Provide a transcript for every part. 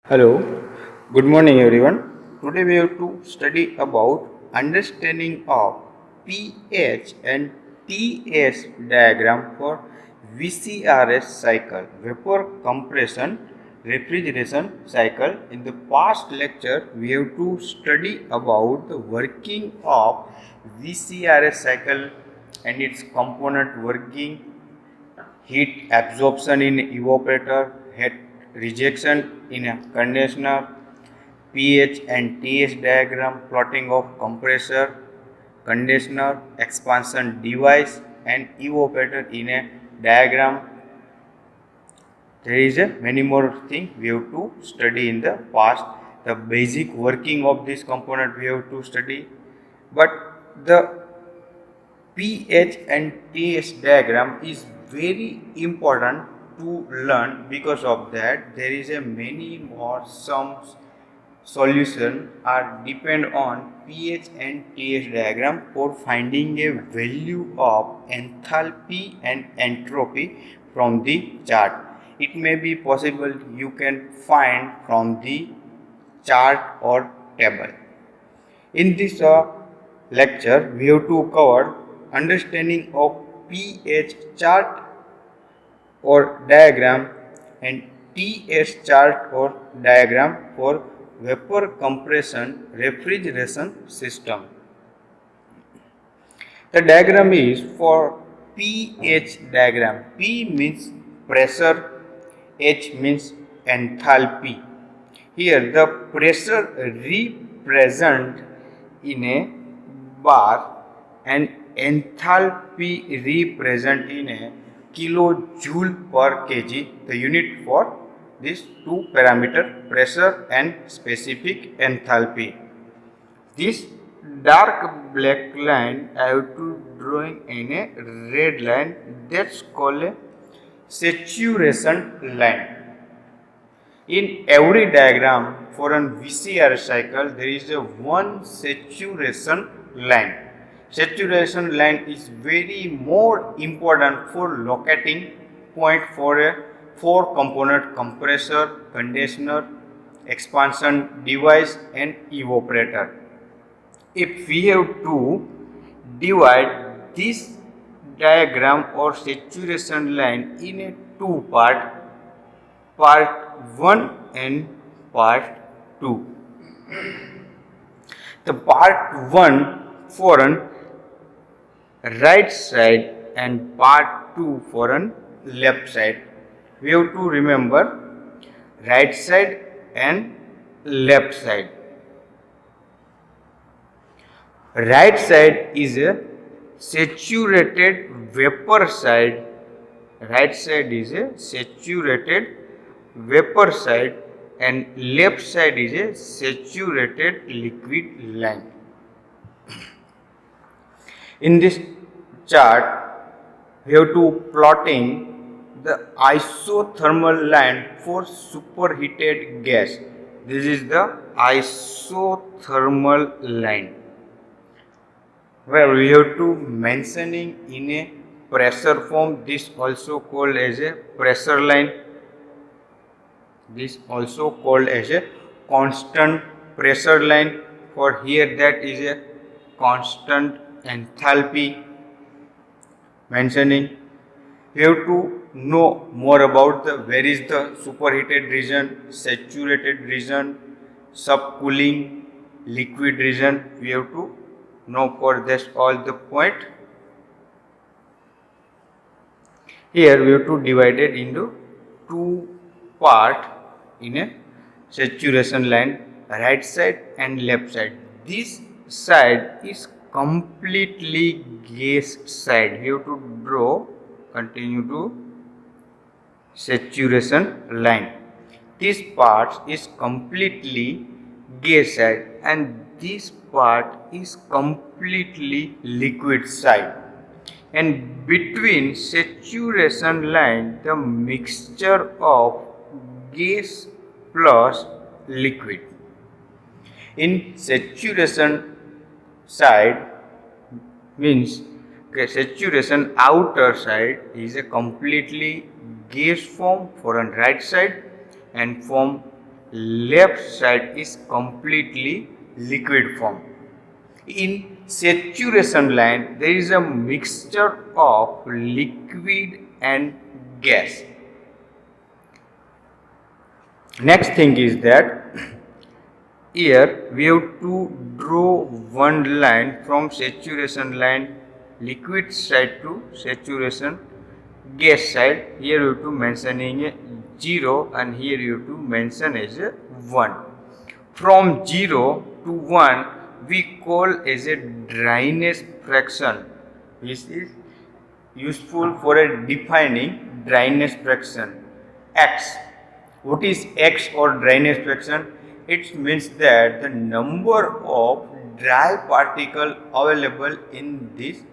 Hello, good morning everyone. Today we have to study about understanding of pH and TS diagram for VCRS cycle, vapor compression refrigeration cycle. In the past lecture, we have to study about the working of VCRS cycle and its component working, heat absorption in evaporator, heat rejection in a condenser, pH and TS diagram, plotting of compressor, condenser, expansion device and evaporator in a diagram. There is a many more things we have to study in the past. The basic working of this component we have to study, but the pH and TS diagram is very important to learn. Because of that, there is a many more sums solution are depend on pH and TS diagram for finding a value of enthalpy and entropy from the chart. It may be possible you can find from the chart or table. In this lecture, we have to cover understanding of pH chart or diagram and TS chart or diagram for vapor compression refrigeration system. The diagram is for pH diagram. P means pressure, H means enthalpy. Here the pressure represent in a bar and enthalpy represent in a kilojoule per kg, the unit for these two parameter, pressure and specific enthalpy. This dark black line I have to drawing in a red line, that's called a saturation line. In every diagram for an VCR cycle, there is a one saturation line. Saturation line is very more important for locating point for a four component compressor, condenser, expansion device and evaporator. If we have to divide this diagram or saturation line in a two part 1 and part 2. The part 1 for an right side and part 2 for an left side. We have to remember right side and left side. Right side is a saturated vapor side. Right side is a saturated vapor side and left side is a saturated liquid line. In this chart, we have to plotting the isothermal line for superheated gas. This is the isothermal line, where we have to mentioning in a pressure form. This also called as a pressure line. This also called as a constant pressure line. For here that is a constant enthalpy mentioning. You have to know more about the where is the superheated region, saturated region, subcooling, liquid region. We have to know for this all the point. Here we have to divide it into two part in a saturation line, right side and left side. This side is completely gas side. You have to draw, continue to saturation line. This part is completely gas side and this part is completely liquid side. And between saturation line, the mixture of gas plus liquid. In saturation side means saturation outer side is a completely gas form for a right side and form left side is completely liquid form. In saturation line, there is a mixture of liquid and gas. Next thing is that here we have to draw one line from saturation line liquid side to saturation gas side. Here you have to mentioning a 0 and here you have to mention as a 1. From 0 to 1 we call as a dryness fraction, which is useful for a defining dryness fraction x. What is x or dryness fraction? It means that the number of dry particle available in this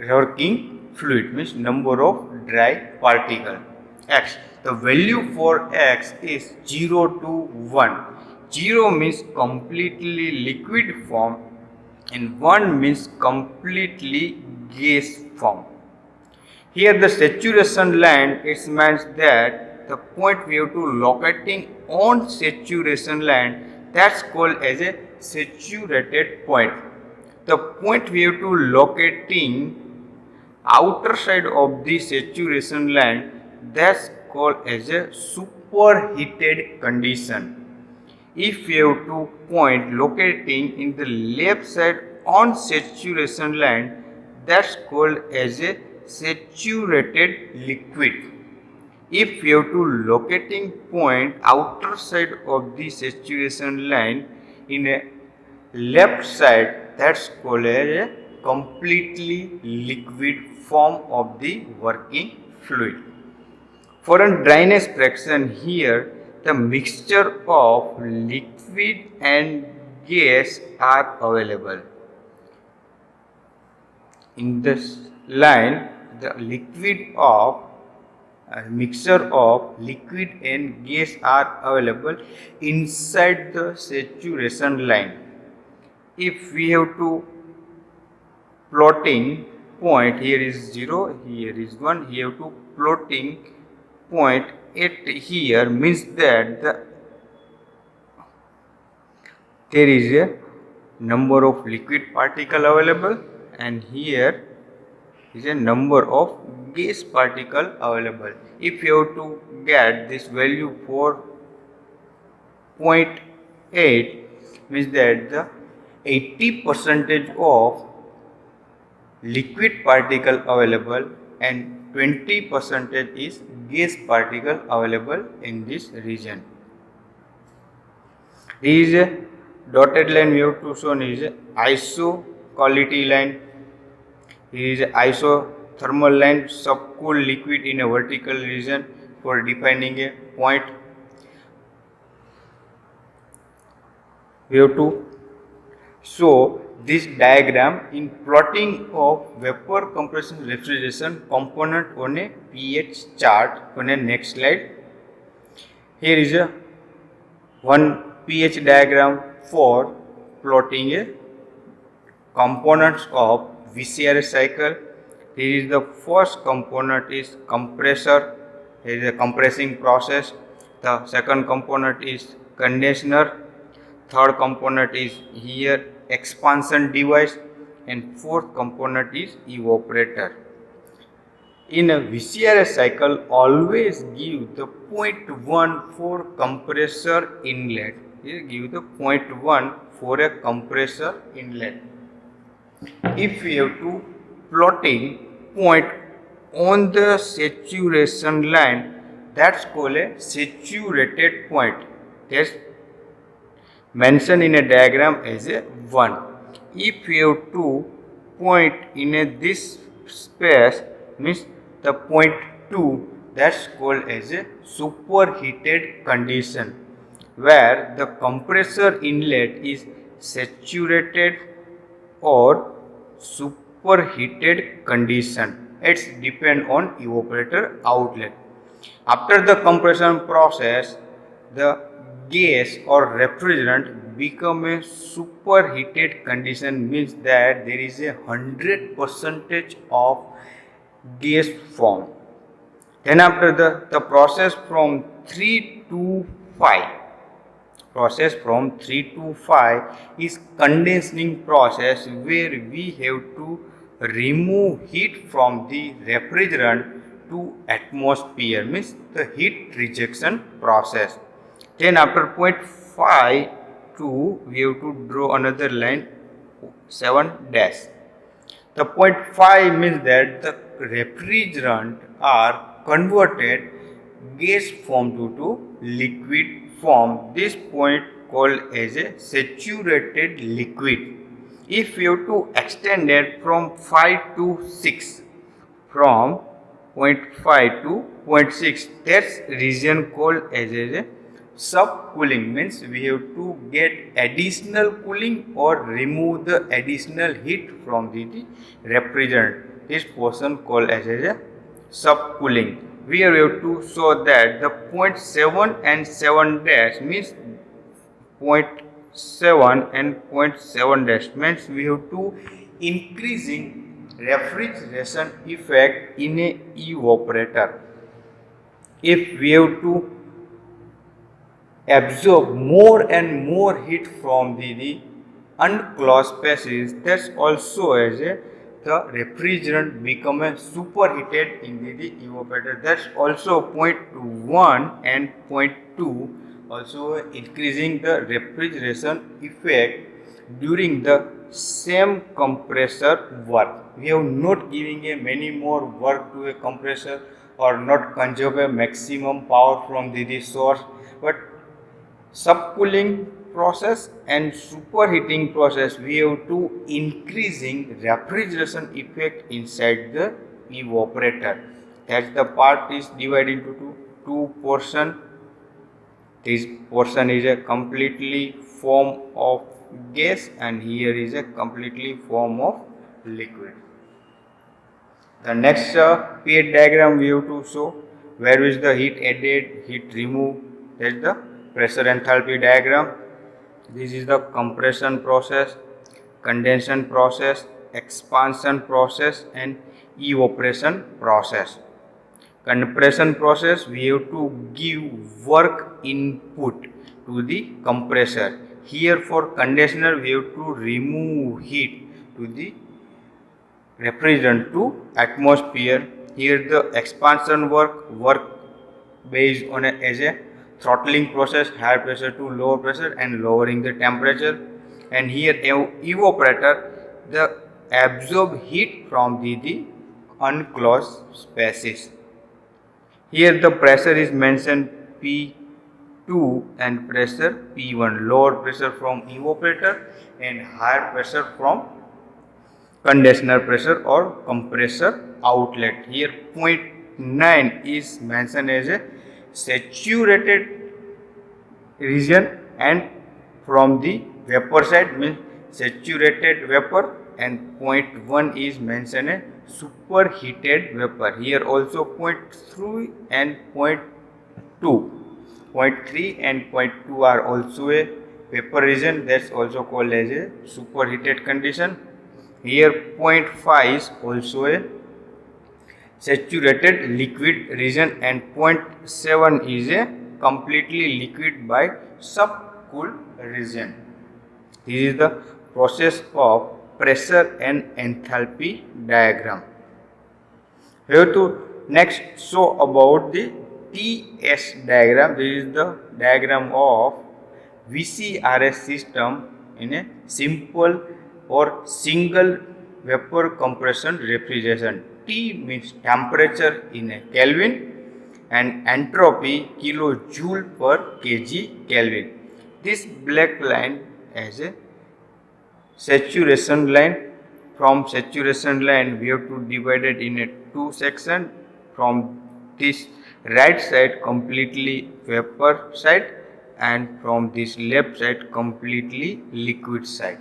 working fluid, means number of dry particle x. The value for x is 0 to 1. 0 means completely liquid form and 1 means completely gas form. Here the saturation line, it means that the point we have to locating on saturation line, that's called as a saturated point. The point we have to locating outer side of the saturation line, that's called as a superheated condition. If we have to point locating in the left side on saturation line, that's called as a saturated liquid. If we have to locating point outer side of the saturation line in a left side, that's called as a completely liquid form of the working fluid. For a dryness fraction, here the mixture of liquid and gas are available. In this line, the liquid of mixture of liquid and gas are available inside the saturation line. If we have to plotting point, here is 0, here is 1, here to plotting point at here, means that there is a number of liquid particle available and here is a number of gas particle available. If you have to get this value for 0.8, means that the 80% of liquid particle available and 20% is gas particle available in this region. This is a dotted line we have to show is a iso quality line. Here is a isothermal line, subcooled liquid in a vertical region for defining a point. We have to show this diagram in plotting of vapor compression refrigeration component on a pH chart on a next slide. Here is a one pH diagram for plotting a components of VCRS cycle. Here is the first component is compressor. Here is a compressing process. The second component is conditioner. Third component is here expansion device, and fourth component is evaporator. In a VCRS cycle, always give the 0.1 for compressor inlet. Here give the 0.1 for a compressor inlet. If we have to plotting point on the saturation line, that's called a saturated point. That's mentioned in a diagram as a 1. If we have to point in a this space, means the point 2, that's called as a superheated condition, where the compressor inlet is saturated or superheated condition. It's depend on evaporator outlet. After the compression process, the gas or refrigerant become a superheated condition, means that there is 100% of gas form. Then after the process from 3 to 5. Process from 3 to 5 is condensing process, where we have to remove heat from the refrigerant to atmosphere, means the heat rejection process. Then after point 5 to, we have to draw another line 7 dash. The point 5 means that the refrigerant are converted gas form to liquid form. This point called as a saturated liquid. If we have to extend it from 5 to 6, from point 5 to point 6, that's region called as a subcooling, means we have to get additional cooling or remove the additional heat from the refrigerant. This portion called as a subcooling. We have to show that the point 7 and 7 dash means point 7 and point 7 dash means we have to increasing refrigeration effect in a evaporator. If we have to absorb more and more heat from the unclosed spaces, that's also as a the refrigerant become a superheated in the evaporator. That's also point 1 and point 2, also increasing the refrigeration effect during the same compressor work. We are not giving a many more work to a compressor or not conserve a maximum power from the source, but subcooling process and superheating process, we have to increasing refrigeration effect inside the evaporator. That the part is divided into two portion. This portion is a completely form of gas and here is a completely form of liquid. The next pH diagram we have to show where is the heat added, heat removed. That is the pressure enthalpy diagram. This is the compression process, condensation process, expansion process and evaporation process. Compression process, we have to give work input to the compressor. Here for condenser we have to remove heat to the refrigerant to atmosphere. Here the expansion work based on as a throttling process, higher pressure to lower pressure and lowering the temperature. And here evaporator, the absorb heat from the unclosed spaces. Here the pressure is mentioned P2 and pressure P1, lower pressure from evaporator and higher pressure from condenser pressure or compressor outlet. Here point 9 is mentioned as a saturated region and from the vapor side means saturated vapor, and point 1 is mentioned as superheated vapor. Here also point 3 and point 2. Point 3 and point 2 are also a vapor region, that's also called as a superheated condition. Here point 5 is also a saturated liquid region and point 7 is a completely liquid by subcooled region. This is the process of pressure and enthalpy diagram. We have to next show about the TS diagram. This is the diagram of VCRS system in a simple or single vapor compression refrigeration. T means temperature in a Kelvin and entropy kilojoule per kg Kelvin. This black line as a saturation line. From saturation line we have to divide it in a two section. From this right side completely vapor side and from this left side completely liquid side.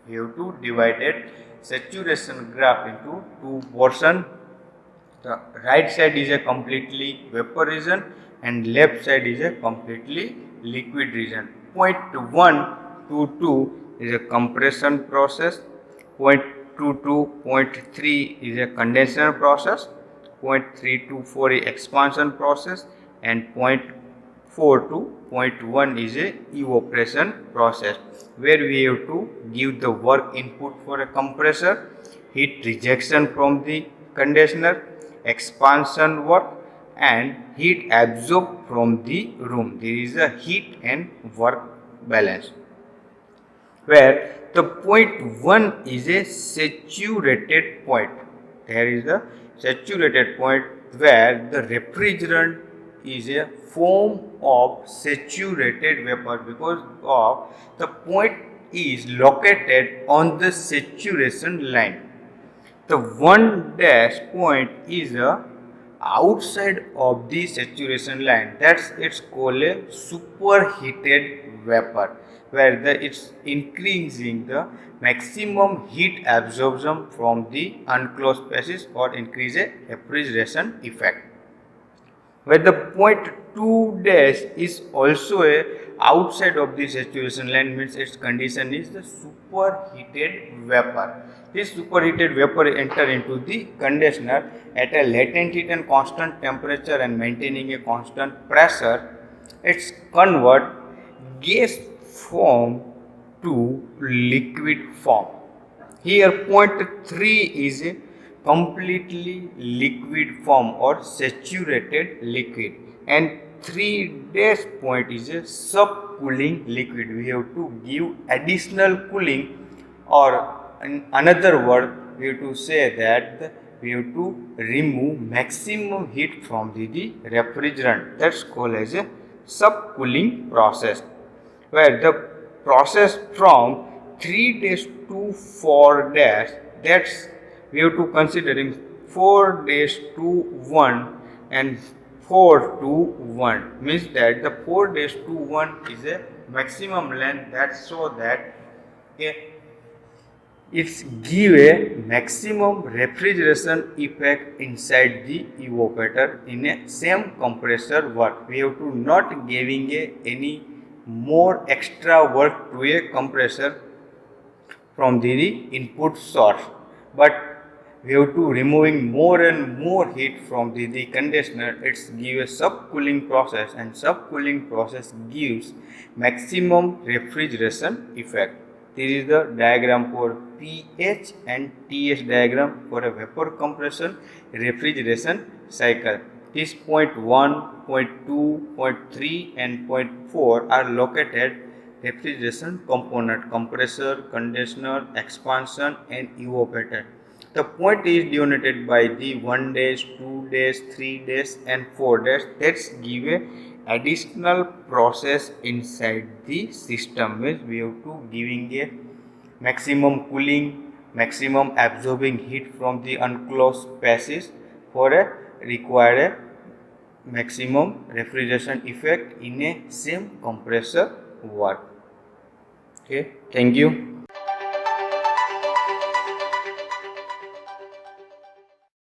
We have to divide it saturation graph into two portions. The right side is a completely vapor region and left side is a completely liquid region. Point 1 to 2 is a compression process. Point 2 to point 3 is a condensation process. Point 3 to 4 is expansion process and point 4 to point 1 is a evaporation process, where we have to give the work input for a compressor, heat rejection from the conditioner, expansion work, and heat absorbed from the room. There is a heat and work balance, where the point 1 is a saturated point. There is a saturated point where the refrigerant is a form of saturated vapor, because of the point is located on the saturation line. The 1 dash point is a outside of the saturation line. That's it's called a superheated vapor, where it's increasing the maximum heat absorption from the unclosed spaces or increase a refrigeration effect. Where the point 2 dash is also a outside of the saturation line, means its condition is the superheated vapor. This superheated vapor enter into the conditioner at a latent heat and constant temperature and maintaining a constant pressure. It's convert gas form to liquid form. Here point 3 is a completely liquid form or saturated liquid, and 3 dash point is a subcooling liquid. We have to give additional cooling, or in another word we have to say that we have to remove maximum heat from the refrigerant. That's called as a subcooling process, where the process from 3 dash to 4 dash, that's we have to considering 4 dash to 1 and 4 to 1, means that the 4 dash to 1 is a maximum length, that so that it's give a maximum refrigeration effect inside the evaporator in a same compressor work. We have to not giving any more extra work to a compressor from the input source, but we have to removing more and more heat from the conditioner. It's give a subcooling process, and subcooling process gives maximum refrigeration effect. This is the diagram for pH and TS diagram for a vapor compression refrigeration cycle. This point 1, point 2, point 3 and point 4 are located refrigeration component: compressor, conditioner, expansion and evaporator. The point is denoted by the 1 dash, 2 dash, 3 dash and 4 dash. That's give a additional process inside the system, means we have to giving a maximum cooling, maximum absorbing heat from the unclosed spaces for a required maximum refrigeration effect in a same compressor work. Okay, thank you.